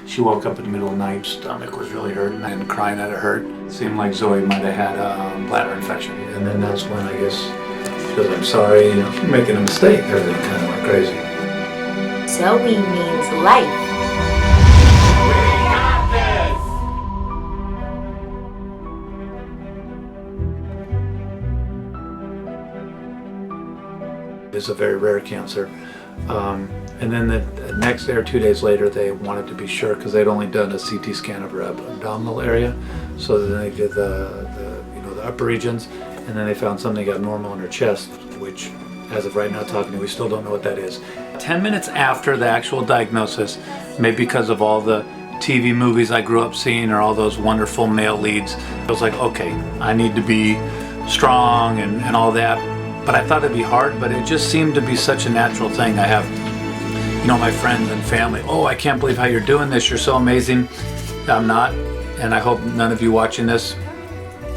She woke up in the middle of the night, stomach was really hurting and crying that it hurt. It seemed like Zoe might have had a bladder infection. And then that's when I guess she goes, I'm sorry, you know, you're making a mistake. Everything kind of went crazy. Zoe means life. It's a very rare cancer. And then the next day or 2 days later, they wanted to be sure because they'd only done a CT scan of her abdominal area. So then they did the upper regions, and then they found something abnormal in her chest, which, as of right now talking to you, we still don't know what that is. 10 minutes after the actual diagnosis, maybe because of all the TV movies I grew up seeing or all those wonderful male leads, I was like, okay, I need to be strong and all that. But I thought it'd be hard, but it just seemed to be such a natural thing. I have, you know, my friends and family, oh, I can't believe how you're doing this. You're so amazing. I'm not, and I hope none of you watching this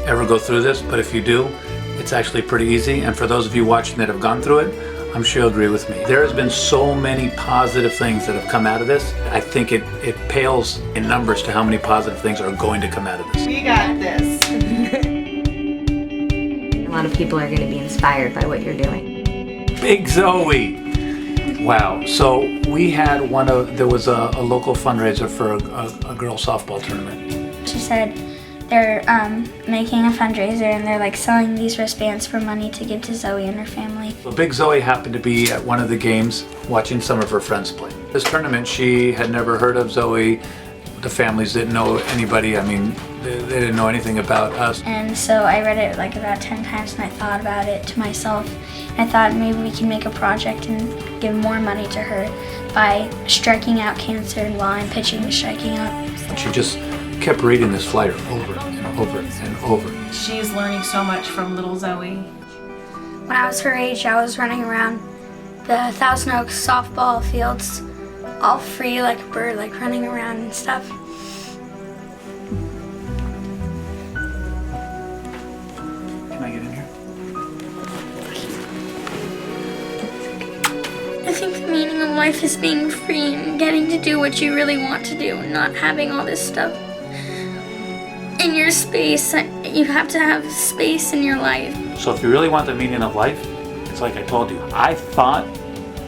ever go through this, but if you do, it's actually pretty easy. And for those of you watching that have gone through it, I'm sure you'll agree with me. There has been so many positive things that have come out of this. I think it pales in numbers to how many positive things are going to come out of this. We got this. A lot of people are going to be inspired by what you're doing. Big Zoe! Wow, so we had there was a local fundraiser for a girls softball tournament. She said they're making a fundraiser and they're like selling these wristbands for money to give to Zoe and her family. So Big Zoe happened to be at one of the games watching some of her friends play. This tournament, she had never heard of Zoe. The families didn't know anybody. I mean, they didn't know anything about us. And so I read it like about 10 times and I thought about it to myself. I thought maybe we can make a project and give more money to her by striking out cancer while I'm pitching to striking out. And she just kept reading this flyer over and over and over. She's learning so much from little Zoe. When I was her age, I was running around the Thousand Oaks softball fields all free like a bird, like running around and stuff. Can I get in here? I think the meaning of life is being free and getting to do what you really want to do and not having all this stuff in your space. You have to have space in your life. So if you really want the meaning of life, it's like I told you. I thought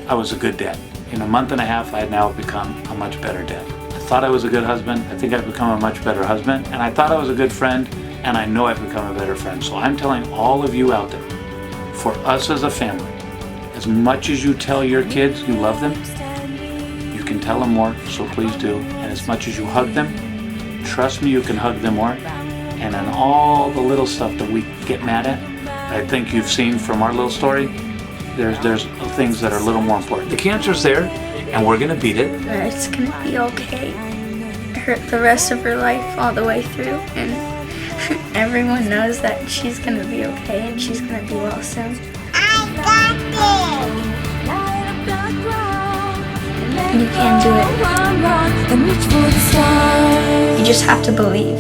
I was a good dad. In a month and a half, I had now become a much better dad. I thought I was a good husband. I think I've become a much better husband. And I thought I was a good friend, and I know I've become a better friend. So I'm telling all of you out there, for us as a family, as much as you tell your kids you love them, you can tell them more, so please do. And as much as you hug them, trust me, you can hug them more. And on all the little stuff that we get mad at, I think you've seen from our little story, there's things that are a little more important. The cancer's there, and we're gonna beat it. But it's gonna be okay. The rest of her life all the way through, and everyone knows that she's gonna be okay and she's gonna be well soon. I got You can do it. You just have to believe.